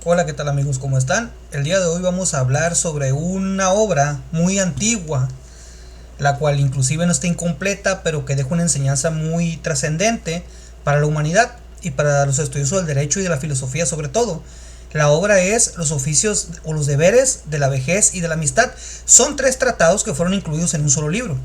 Hola, ¿qué tal amigos? ¿Cómo están? El día de hoy vamos a hablar sobre una obra muy antigua, la cual inclusive no está incompleta, pero que deja una enseñanza muy trascendente para la humanidad y para los estudiosos del derecho y de la filosofía sobre todo. La obra es Los oficios o los deberes de la vejez y de la amistad. Son tres tratados que fueron incluidos en un solo libro.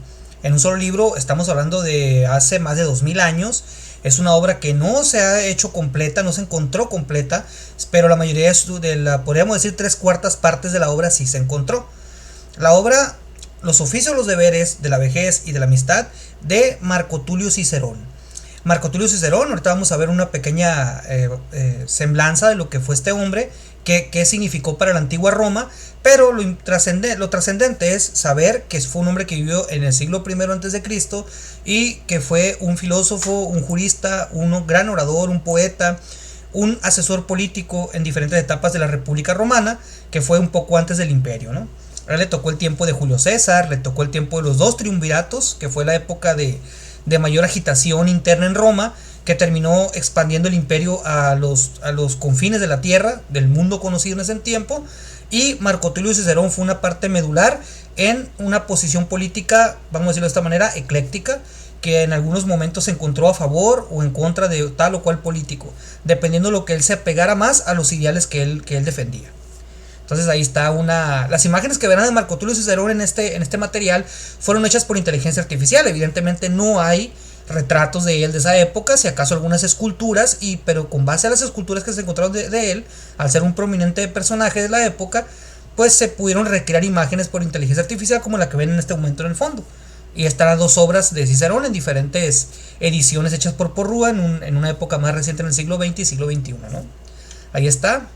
En un solo libro estamos hablando de hace más de 2000 años. Es una obra que no se ha hecho completa, no se encontró completa, pero la mayoría de la, podríamos decir, tres cuartas partes de la obra sí se encontró. La obra Los oficios, los deberes de la vejez y de la amistad de Marco Tulio Cicerón. Marco Tulio Cicerón, ahorita vamos a ver una pequeña semblanza de lo que fue este hombre, qué significó para la antigua Roma, pero lo trascendente es saber que fue un hombre que vivió en el siglo I antes de Cristo y que fue un filósofo, un jurista, un gran orador, un poeta, un asesor político en diferentes etapas de la República Romana, que fue un poco antes del Imperio, ¿no? A él le tocó el tiempo de Julio César, le tocó el tiempo de los dos triunviratos, que fue la época de mayor agitación interna en Roma, que terminó expandiendo el imperio a los confines de la tierra, del mundo conocido en ese tiempo, y Marco Tulio Cicerón fue una parte medular en una posición política, vamos a decirlo de esta manera, ecléctica, que en algunos momentos se encontró a favor o en contra de tal o cual político, dependiendo de lo que él se apegara más a los ideales que él defendía. Entonces ahí está una... Las imágenes que verán de Marco Tulio Cicerón en este material fueron hechas por inteligencia artificial. Evidentemente no hay retratos de él de esa época, si acaso algunas esculturas, pero con base a las esculturas que se encontraron de él, al ser un prominente personaje de la época, pues se pudieron recrear imágenes por inteligencia artificial como la que ven en este momento en el fondo. Y están las dos obras de Cicerón en diferentes ediciones hechas por Porrúa en una época más reciente en el siglo XX y siglo XXI, ¿no? Ahí está.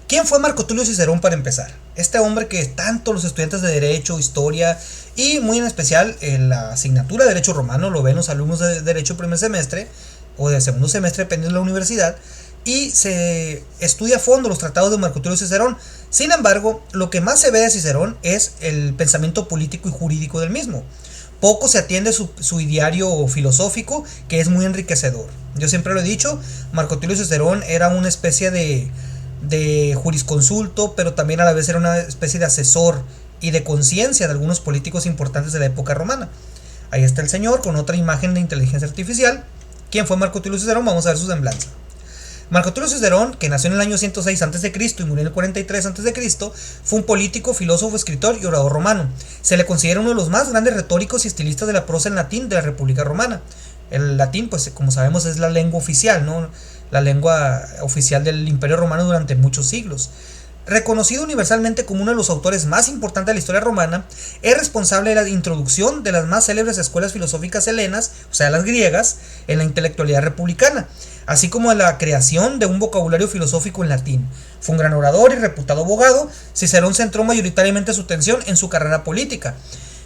¿Quién fue Marco Tulio Cicerón para empezar? Este hombre que tanto los estudiantes de Derecho, Historia y muy en especial en la asignatura de Derecho Romano lo ven los alumnos de Derecho primer semestre o de segundo semestre dependiendo de la universidad y se estudia a fondo los tratados de Marco Tulio Cicerón. Sin embargo, lo que más se ve de Cicerón es el pensamiento político y jurídico del mismo. Poco se atiende su ideario filosófico, que es muy enriquecedor. Yo siempre lo he dicho, Marco Tulio Cicerón era una especie de jurisconsulto, pero también a la vez era una especie de asesor y de conciencia de algunos políticos importantes de la época romana. Ahí está el señor con otra imagen de inteligencia artificial. ¿Quién fue Marco Tulio Cicerón? Vamos a ver su semblanza. Marco Tulio Cicerón, que nació en el año 106 a.C. y murió en el 43 a.C., fue un político, filósofo, escritor y orador romano. Se le considera uno de los más grandes retóricos y estilistas de la prosa en latín de la República Romana. El latín, pues como sabemos, es la lengua oficial, ¿no? La lengua oficial del Imperio Romano durante muchos siglos. Reconocido universalmente como uno de los autores más importantes de la historia romana, es responsable de la introducción de las más célebres escuelas filosóficas helenas, o sea, las griegas, en la intelectualidad republicana, así como de la creación de un vocabulario filosófico en latín. Fue un gran orador y reputado abogado. Cicerón centró mayoritariamente su atención en su carrera política.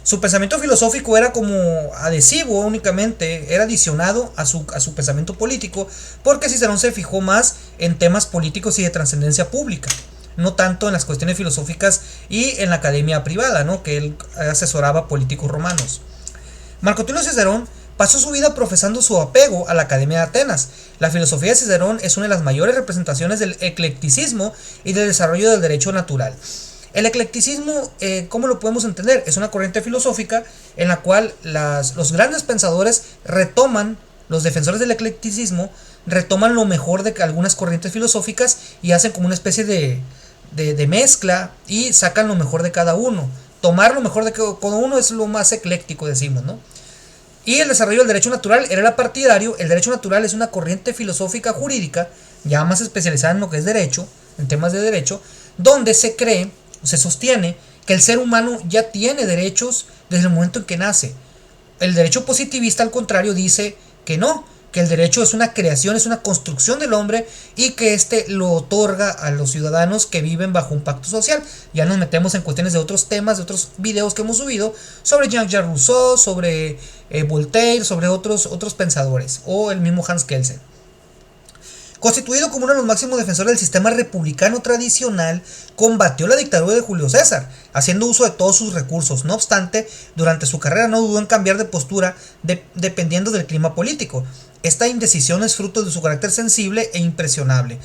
Su pensamiento filosófico era como adhesivo únicamente, era adicionado a su pensamiento político, porque Cicerón se fijó más en temas políticos y de trascendencia pública, no tanto en las cuestiones filosóficas y en la academia privada, ¿no? Que él asesoraba políticos romanos. Marco Tulio Cicerón pasó su vida profesando su apego a la Academia de Atenas. La filosofía de Cicerón es una de las mayores representaciones del eclecticismo y del desarrollo del derecho natural. El eclecticismo, ¿cómo lo podemos entender? Es una corriente filosófica en la cual los grandes pensadores retoman, los defensores del eclecticismo, retoman lo mejor de algunas corrientes filosóficas y hacen como una especie de mezcla y sacan lo mejor de cada uno. Tomar lo mejor de cada uno es lo más ecléctico, decimos, ¿no? Y el desarrollo del derecho natural era el partidario. El derecho natural es una corriente filosófica jurídica, ya más especializada en lo que es derecho, en temas de derecho, donde se cree, se sostiene que el ser humano ya tiene derechos desde el momento en que nace. El derecho positivista, al contrario, dice que no, que el derecho es una creación, es una construcción del hombre y que éste lo otorga a los ciudadanos que viven bajo un pacto social. Ya nos metemos en cuestiones de otros temas, de otros videos que hemos subido sobre Jean-Jacques Rousseau, sobre Voltaire, sobre otros pensadores, o el mismo Hans Kelsen. Constituido como uno de los máximos defensores del sistema republicano tradicional, combatió la dictadura de Julio César, haciendo uso de todos sus recursos. No obstante, durante su carrera no dudó en cambiar de postura dependiendo del clima político. Esta indecisión es fruto de su carácter sensible e impresionable.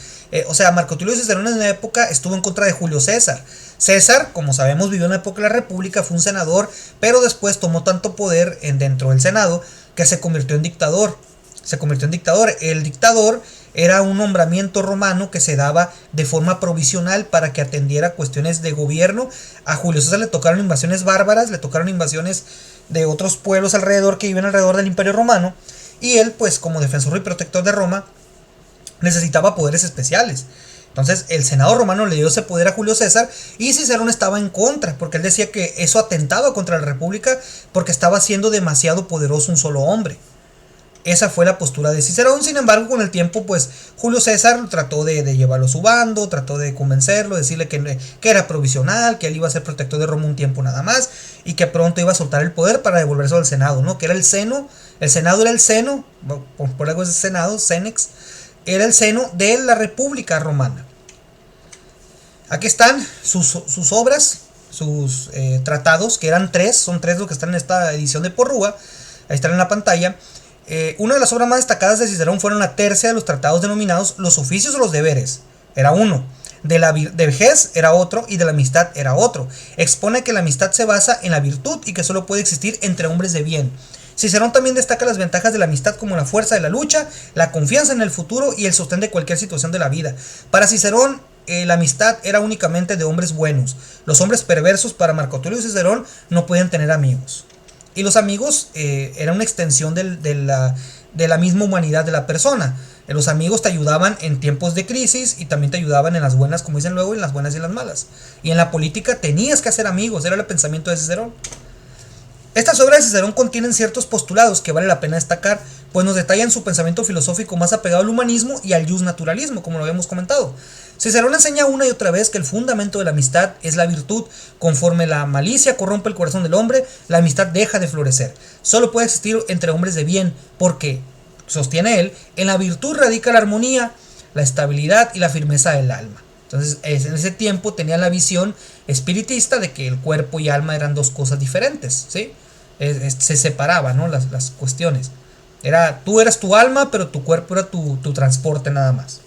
O sea, Marco Tulio Cicerón en una época estuvo en contra de Julio César. César, como sabemos, vivió en la época de la República, fue un senador, pero después tomó tanto poder dentro del Senado que se convirtió en dictador. El dictador era un nombramiento romano que se daba de forma provisional para que atendiera cuestiones de gobierno. A Julio César le tocaron invasiones bárbaras, le tocaron invasiones de otros pueblos alrededor que viven alrededor del Imperio Romano. Y él, pues como defensor y protector de Roma, necesitaba poderes especiales. Entonces el Senado romano le dio ese poder a Julio César y Cicerón estaba en contra, porque él decía que eso atentaba contra la República porque estaba siendo demasiado poderoso un solo hombre. Esa fue la postura de Cicerón. Sin embargo, con el tiempo, pues Julio César trató de llevarlo a su bando, trató de convencerlo, decirle que era provisional, que él iba a ser protector de Roma un tiempo nada más y que pronto iba a soltar el poder para devolverse al Senado, ¿no? Que era el seno, el Senado era el seno, por algo es el Senado, Cenex, era el seno de la República Romana. Aquí están sus obras, sus tratados, que eran tres, son tres los que están en esta edición de Porrúa, ahí están en la pantalla. Una de las obras más destacadas de Cicerón fueron la tercia de los tratados denominados los oficios o los deberes, era uno, de vejez era otro y de la amistad era otro. Expone que la amistad se basa en la virtud y que solo puede existir entre hombres de bien. Cicerón también destaca las ventajas de la amistad como la fuerza de la lucha, la confianza en el futuro y el sostén de cualquier situación de la vida. Para Cicerón, la amistad era únicamente de hombres buenos. Los hombres perversos para Marco Tulio Cicerón no podían tener amigos. Y los amigos eran una extensión de la misma humanidad de la persona. Los amigos te ayudaban en tiempos de crisis y también te ayudaban en las buenas, como dicen luego, en las buenas y en las malas. Y en la política tenías que hacer amigos, era el pensamiento de Cicerón. Estas obras de Cicerón contienen ciertos postulados que vale la pena destacar, pues nos detallan su pensamiento filosófico más apegado al humanismo y al justnaturalismo, como lo habíamos comentado. Cicerón enseña una y otra vez que el fundamento de la amistad es la virtud. Conforme la malicia corrompe el corazón del hombre, la amistad deja de florecer. Solo puede existir entre hombres de bien, porque, sostiene él, en la virtud radica la armonía, la estabilidad y la firmeza del alma. Entonces, en ese tiempo tenía la visión espiritista de que el cuerpo y alma eran dos cosas diferentes, ¿sí? Se separaban, ¿no? las cuestiones. Tú eras tu alma, pero tu cuerpo era tu transporte nada más.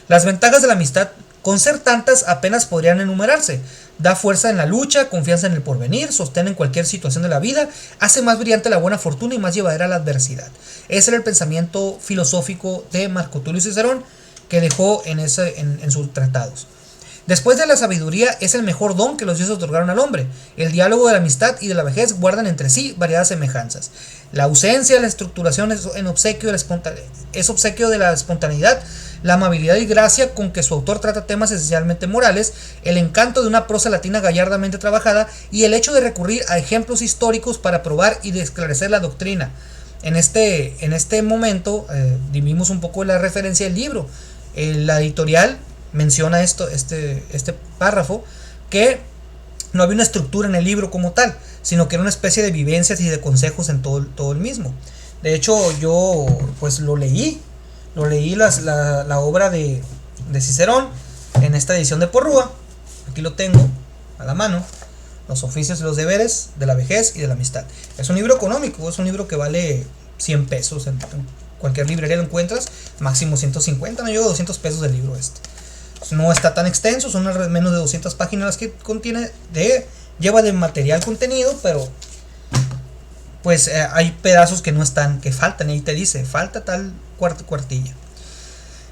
Las ventajas de la amistad, con ser tantas, apenas podrían enumerarse. Da fuerza en la lucha, confianza en el porvenir, sostén en cualquier situación de la vida, hace más brillante la buena fortuna y más llevadera la adversidad. Ese era el pensamiento filosófico de Marco Tulio Cicerón que dejó en sus tratados. Después de la sabiduría es el mejor don que los dioses otorgaron al hombre. El diálogo de la amistad y de la vejez guardan entre sí variadas semejanzas. La ausencia de la estructuración es obsequio de la espontaneidad, la amabilidad y gracia con que su autor trata temas esencialmente morales, el encanto de una prosa latina gallardamente trabajada y el hecho de recurrir a ejemplos históricos para probar y de esclarecer la doctrina. En este momento dimos un poco la referencia del libro. La editorial menciona este párrafo, que no había una estructura en el libro como tal, sino que era una especie de vivencias y de consejos en todo el mismo. De hecho, yo pues lo leí la obra de Cicerón en esta edición de Porrúa. Aquí lo tengo a la mano, los oficios y los deberes de la vejez y de la amistad. Es un libro económico, es un libro que vale 100 pesos, en cualquier librería lo encuentras, máximo 150, no llevo 200 pesos del libro este. No está tan extenso, son menos de 200 páginas las que contiene, lleva de material contenido, pero pues hay pedazos que no están, que faltan, y ahí te dice, falta tal cuartilla.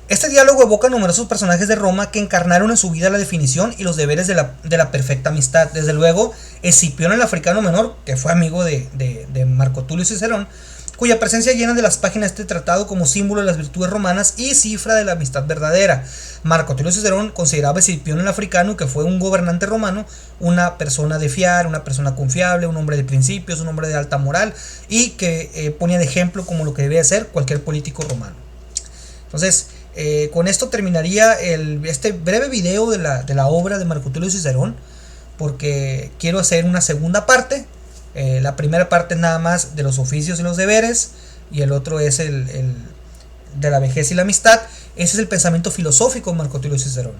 Este diálogo evoca numerosos personajes de Roma que encarnaron en su vida la definición y los deberes de la perfecta amistad. Desde luego, Escipión el africano menor, que fue amigo de Marco Tulio Cicerón, cuya presencia llena de las páginas de este tratado como símbolo de las virtudes romanas y cifra de la amistad verdadera. Marco Tulio Cicerón consideraba a Escipión el africano, que fue un gobernante romano, una persona de fiar, una persona confiable, un hombre de principios, un hombre de alta moral, y que ponía de ejemplo como lo que debía ser cualquier político romano. Entonces, con esto terminaría este breve video de la obra de Marco Tulio Cicerón, porque quiero hacer una segunda parte. La primera parte es nada más de los oficios y los deberes, y el otro es el de la vejez y la amistad. Ese es el pensamiento filosófico de Marco Tulio Cicerón.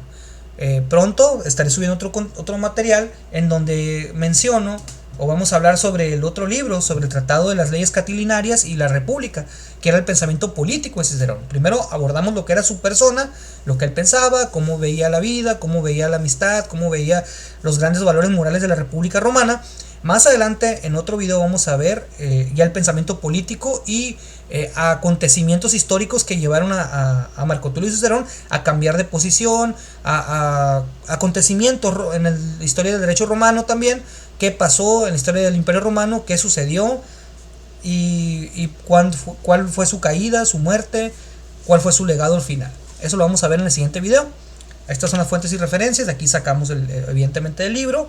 Pronto estaré subiendo otro material en donde menciono o vamos a hablar sobre el otro libro, sobre el Tratado de las Leyes Catilinarias y la República, que era el pensamiento político de Cicerón. Primero abordamos lo que era su persona, lo que él pensaba, cómo veía la vida, cómo veía la amistad, cómo veía los grandes valores morales de la República Romana. Más adelante, en otro video, vamos a ver ya el pensamiento político y acontecimientos históricos que llevaron a Marco Tulio Cicerón a cambiar de posición, a acontecimientos en la historia del derecho romano también, qué pasó en la historia del Imperio Romano, qué sucedió y cuál fue su caída, su muerte, cuál fue su legado al final. Eso lo vamos a ver en el siguiente video. Estas son las fuentes y referencias. De aquí sacamos evidentemente el libro.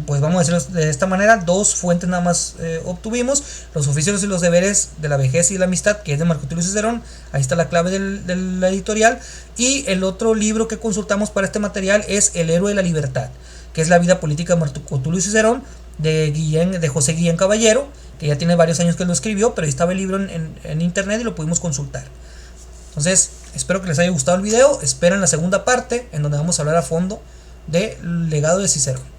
Pues vamos a decirlo de esta manera, dos fuentes nada más obtuvimos: los oficios y los deberes de la vejez y la amistad, que es de Marco Tulio Cicerón. Ahí está la clave de la editorial. Y el otro libro que consultamos para este material es El héroe de la libertad, que es la vida política de Marco Tulio Cicerón, de José Guillén Caballero, que ya tiene varios años que lo escribió, pero ahí estaba el libro en internet y lo pudimos consultar. Entonces, espero que les haya gustado el video. Esperen la segunda parte, en donde vamos a hablar a fondo del legado de Cicerón.